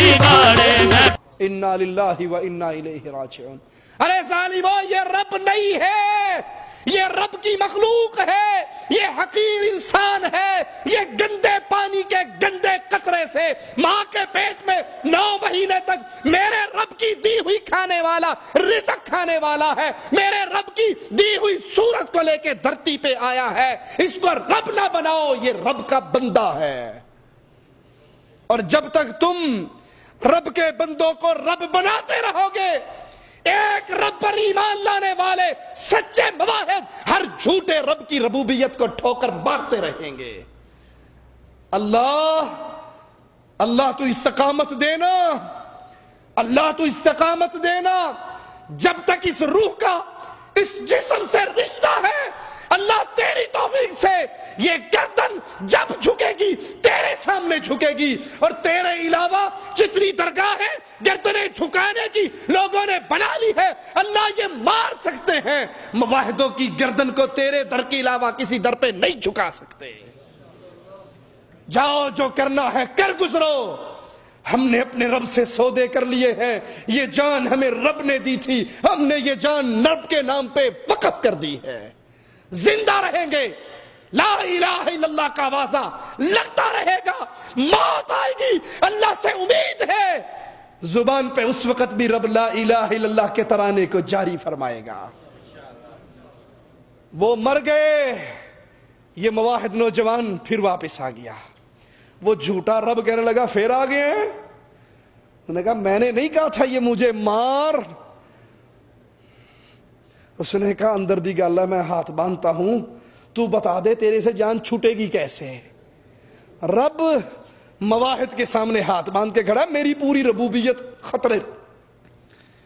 بگاڑے میں۔ انا للہ و انا الیہ راجعون۔ ارے ظالمو، یہ رب نہیں ہے، یہ رب کی مخلوق ہے، یہ حقیر انسان ہے، یہ گندے پانی کے گندے قطرے سے ماں کے پیٹ میں 9 مہینے تک میرے رب کی دی ہوئی کھانے والا، رزق کھانے والا ہے، میرے رب کی دی ہوئی صورت کو لے کے دھرتی پہ آیا ہے۔ اس کو رب نہ بناؤ، یہ رب کا بندہ ہے۔ اور جب تک تم رب کے بندوں کو رب بناتے رہو گے، ایک رب پر ایمان لانے والے سچے مواحد ہر جھوٹے رب کی ربوبیت کو ٹھوکر مارتے رہیں گے۔ اللہ اللہ تو استقامت دینا، اللہ تو استقامت دینا۔ جب تک اس روح کا اس جسم سے رشتہ ہے، اللہ تیری توفیق سے یہ گردن جب جھکے گی تیرے سامنے جھکے گی، اور تیرے علاوہ جتنی درگاہ ہے گردنیں جھکانے کی لوگوں نے بنا لی ہے، اللہ یہ مار سکتے ہیں، مواحدوں کی گردن کو تیرے در کے علاوہ کسی در پہ نہیں جھکا سکتے۔ جاؤ، جو کرنا ہے کر گزرو۔ ہم نے اپنے رب سے سودے کر لیے ہیں، یہ جان ہمیں رب نے دی تھی، ہم نے یہ جان رب کے نام پہ وقف کر دی ہے۔ زندہ رہیں گے، لا الہ الا اللہ کا آوازہ لگتا رہے گا، موت آئے گی، اللہ سے امید ہے زبان پہ اس وقت بھی رب لا الہ الا اللہ کے ترانے کو جاری فرمائے گا۔ وہ مر گئے، یہ مواحد نوجوان پھر واپس آ گیا۔ وہ جھوٹا رب کہنے لگا پھر آ گئے ہیں؟ انہوں نے کہا میں نے نہیں کہا تھا یہ مجھے مار۔ اس نے کہا اندر دی گل ہے، میں ہاتھ باندھتا ہوں، تو بتا دے تیرے سے جان چھوٹے گی کیسے؟ رب مواحد کے سامنے ہاتھ باندھ کے کھڑا، میری پوری ربوبیت خطرے،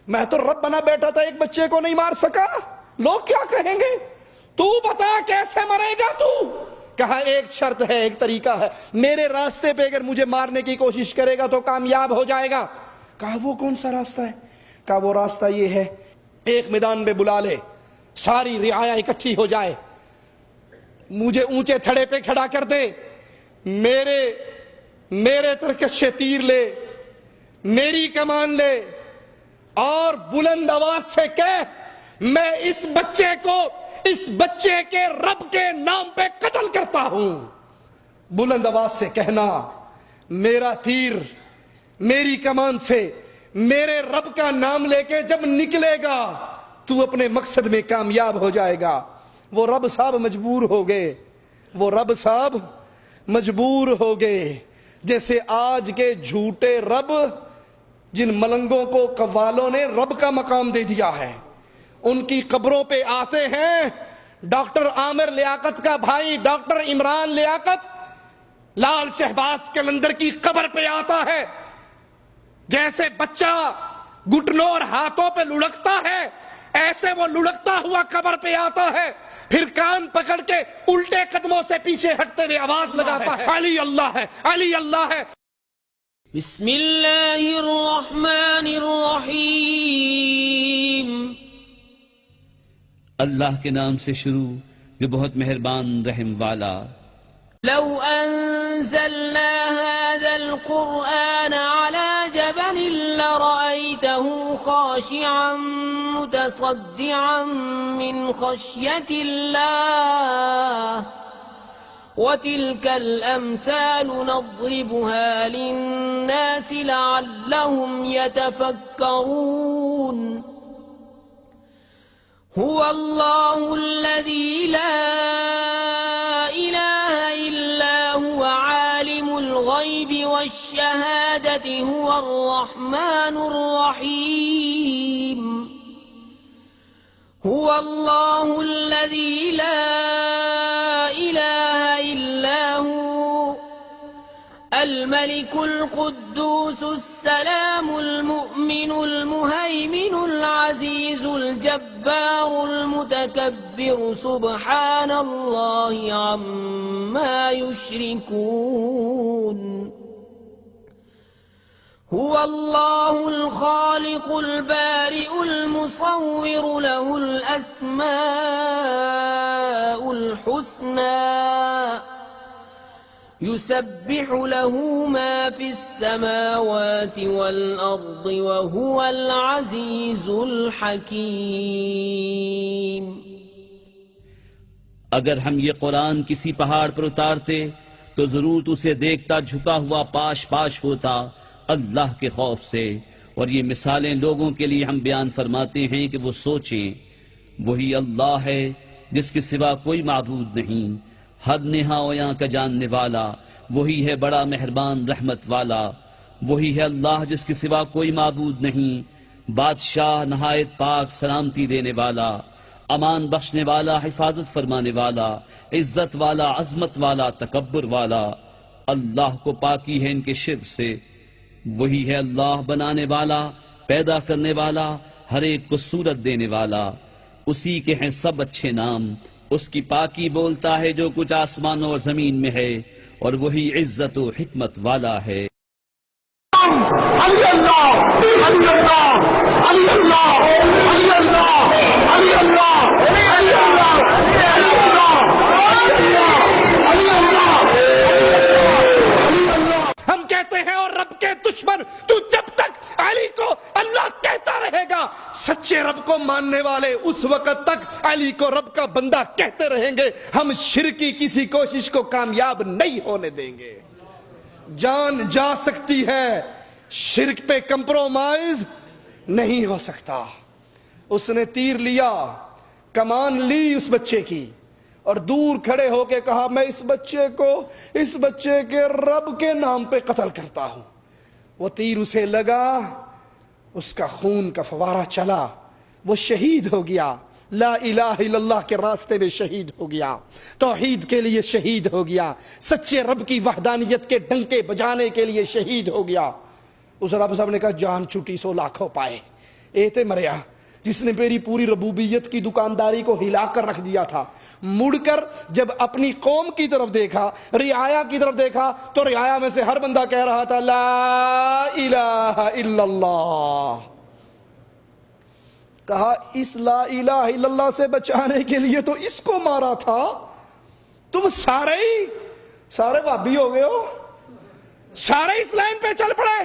میں تو رب بنا بیٹھا تھا، ایک بچے کو نہیں مار سکا، لوگ کیا کہیں گے؟ تو بتا کیسے مرے گا تو؟ کہا ایک شرط ہے، ایک طریقہ ہے، میرے راستے پہ اگر مجھے مارنے کی کوشش کرے گا تو کامیاب ہو جائے گا۔ کہا وہ کون سا راستہ ہے؟ کہا وہ راستہ یہ ہے، ایک میدان میں بلا لے، ساری رعایا اکٹھی ہو جائے، مجھے اونچے تھڑے پہ کھڑا کر دے، میرے ترکشے تیر لے، میری کمان لے، اور بلند آواز سے کہہ میں اس بچے کے رب کے نام پہ قتل کرتا ہوں۔ بلند آواز سے کہنا، میرا تیر میری کمان سے میرے رب کا نام لے کے جب نکلے گا تو اپنے مقصد میں کامیاب ہو جائے گا۔ وہ رب صاحب مجبور ہو گئے، وہ رب صاحب مجبور ہو گئے، جیسے آج کے جھوٹے رب جن ملنگوں کو قوالوں نے رب کا مقام دے دیا ہے، ان کی قبروں پہ آتے ہیں۔ ڈاکٹر عامر لیاقت کا بھائی ڈاکٹر عمران لیاقت لال شہباز کلندر کی قبر پہ آتا ہے، جیسے بچہ گھٹنوں اور ہاتھوں پہ لڑکتا ہے ایسے وہ لڑکتا ہوا قبر پہ آتا ہے، پھر کان پکڑ کے الٹے قدموں سے پیچھے ہٹتے ہوئے آواز لگاتا ہے، علی اللہ ہے، علی اللہ ہے۔ بسم اللہ الرحمن الرحیم، اللہ کے نام سے شروع جو بہت مہربان رحم والا۔ لو انزلنا هذا القرآن على جبل لرأيته خاشعا متصدعا من خشية الله وتلك الأمثال نضربها للناس لعلهم يتفكرون هو الله الذي لا إله إلا هو عالم الغيب والشهادة هو الرحمن الرحيم هو الله الذي لا إله إلا هو الملك القدوس السلام المؤمن المهيمن العزيز الجبار المتكبر سبحان الله عما يشركون هو الله الخالق البارئ المصور له الأسماء الحسنى يسبح له ما في السماوات والأرض وهو العزيز الحكيم۔ اگر ہم یہ قرآن کسی پہاڑ پر اتارتے تو ضرور تو اسے دیکھتا جھکا ہوا پاش پاش ہوتا اللہ کے خوف سے۔ اور یہ مثالیں لوگوں کے لیے ہم بیان فرماتے ہیں کہ وہ سوچیں۔ وہی اللہ ہے جس کے سوا کوئی معبود نہیں، حد نہایاں کا جاننے والا، وہی ہے بڑا مہربان رحمت والا۔ وہی ہے اللہ جس کے سوا کوئی معبود نہیں، بادشاہ نہایت پاک سلامتی دینے والا، امان بخشنے والا، حفاظت فرمانے والا، عزت والا، عظمت والا، تکبر والا۔ اللہ کو پاکی ہے ان کے شرک سے۔ وہی ہے اللہ بنانے والا، پیدا کرنے والا، ہر ایک کو صورت دینے والا۔ اسی کے ہیں سب اچھے نام۔ اس کی پاکی بولتا ہے جو کچھ آسمانوں اور زمین میں ہے، اور وہی عزت و حکمت والا ہے۔ علی اللہ علی اللہ علی اللہ علی اللہ علی اللہ علی اللہ علی اللہ علی اللہ۔ ہم کہتے ہیں اور رب کے دشمن تو جب تک علی کو اللہ کہتا رہے گا، سچے رب کو ماننے والے اس وقت تک علی کو رب کا بندہ کہتے رہیں گے۔ ہم شرک کی کسی کوشش کو کامیاب نہیں ہونے دیں گے۔ جان جا سکتی ہے، شرک پہ کمپرومائز نہیں ہو سکتا۔ اس نے تیر لیا، کمان لی اس بچے کی، اور دور کھڑے ہو کے کہا میں اس بچے کو اس بچے کے رب کے نام پہ قتل کرتا ہوں۔ وہ تیر اسے لگا، اس کا خون کا فوارہ چلا، وہ شہید ہو گیا، لا الہ الا اللہ کے راستے میں شہید ہو گیا، توحید کے لیے شہید ہو گیا، سچے رب کی وحدانیت کے ڈنکے بجانے کے لیے شہید ہو گیا۔ اس رب صاحب نے کہا جان چھوٹی سو لاکھوں پائے، ایتے مریا جس نے میری پوری ربوبیت کی دکانداری کو ہلا کر رکھ دیا تھا۔ مڑ کر جب اپنی قوم کی طرف دیکھا، رعایا کی طرف دیکھا، تو رعایا میں سے ہر بندہ کہہ رہا تھا لا الہ الا اللہ۔ کہا اس لا الہ الا اللہ سے بچانے کے لیے تو اس کو مارا تھا، تم سارے بھابی ہو گئے ہو، سارے اس لائن پہ چل پڑے۔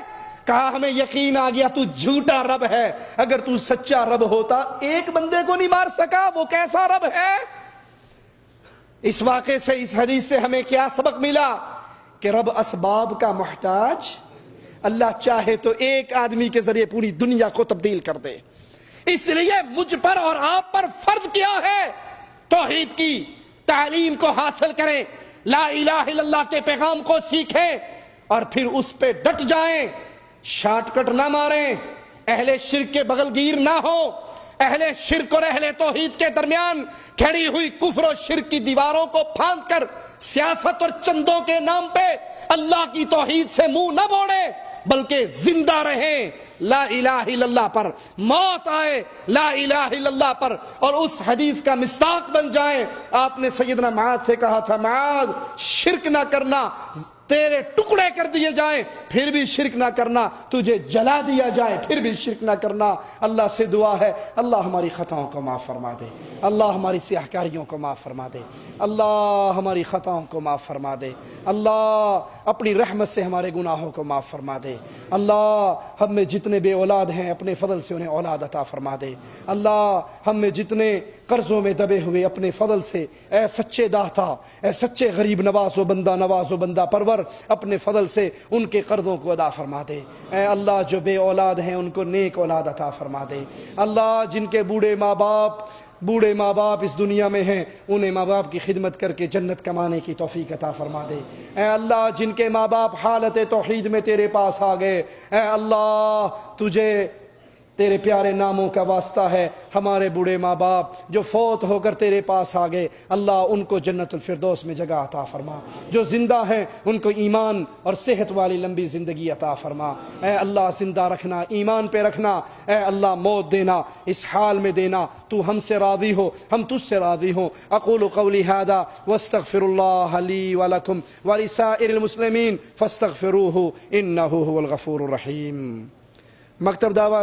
کہا ہمیں یقین آ گیا تو جھوٹا رب ہے، اگر تو سچا رب ہوتا ایک بندے کو نہیں مار سکا، وہ کیسا رب ہے؟ اس واقعے سے، اس حدیث سے ہمیں کیا سبق ملا؟ کہ رب اسباب کا محتاج، اللہ چاہے تو ایک آدمی کے ذریعے پوری دنیا کو تبدیل کر دے۔ اس لیے مجھ پر اور آپ پر فرض کیا ہے؟ توحید کی تعلیم کو حاصل کریں، لا الہ الا اللہ کے پیغام کو سیکھیں، اور پھر اس پہ ڈٹ جائیں، شارٹ کٹ نہ ماریں، اہل شرک کے بغل گیر نہ ہو، اہل شرک اور اہل توحید کے درمیان کھڑی ہوئی کفر و شرک کی دیواروں کو پھاند کر سیاست اور چندوں کے نام پہ اللہ کی توحید سے منہ نہ موڑے، بلکہ زندہ رہیں لا الہ الا اللہ پر، موت آئے لا الہ الا اللہ پر، اور اس حدیث کا مصداق بن جائیں۔ آپ نے سیدنا معاذ سے کہا تھا معاذ شرک نہ کرنا، تیرے ٹکڑے کر دیے جائیں پھر بھی شرک نہ کرنا، تجھے جلا دیا جائے پھر بھی شرک نہ کرنا۔ اللہ سے دعا ہے اللہ ہماری خطاؤں کو معاف فرما دے، اللہ ہماری سیاہکاریوں کو معاف فرما دے، اللہ ہماری خطاؤں کو معاف فرما دے، اللہ اپنی رحمت سے ہمارے گناہوں کو معاف فرما دے، اللہ ہم میں جتنے بے اولاد ہیں اپنے فضل سے انہیں اولاد عطا فرما دے، اللہ ہم میں جتنے قرضوں میں دبے ہوئے اپنے فضل سے اے سچے داتا، اے سچے غریب نواز و بندہ پرور، اپنے فضل سے ان کے قرضوں کو ادا فرما دے۔ اے اللہ جو بے اولاد ہیں ان کو نیک اولاد عطا فرما دے، اللہ جن کے بوڑھے ماں باپ اس دنیا میں ہیں انہیں ماں باپ کی خدمت کر کے جنت کمانے کی توفیق عطا فرما دے۔ اے اللہ جن کے ماں باپ حالت توحید میں تیرے پاس آ گئے، اے اللہ تجھے تیرے پیارے ناموں کا واسطہ ہے، ہمارے بوڑھے ماں باپ جو فوت ہو کر تیرے پاس آ گئے اللہ ان کو جنت الفردوس میں جگہ عطا فرما، جو زندہ ہیں ان کو ایمان اور صحت والی لمبی زندگی عطا فرما۔ اے اللہ زندہ رکھنا، ایمان پہ رکھنا، اے اللہ موت دینا اس حال میں دینا تو ہم سے راضی ہو، ہم تجھ سے راضی ہوں۔ اقول قولی ھذا واستغفر اللہ لی ولکم ولسائر المسلمین فاستغفروہ انہ هو الغفور الرحیم۔ مکتب دعویٰ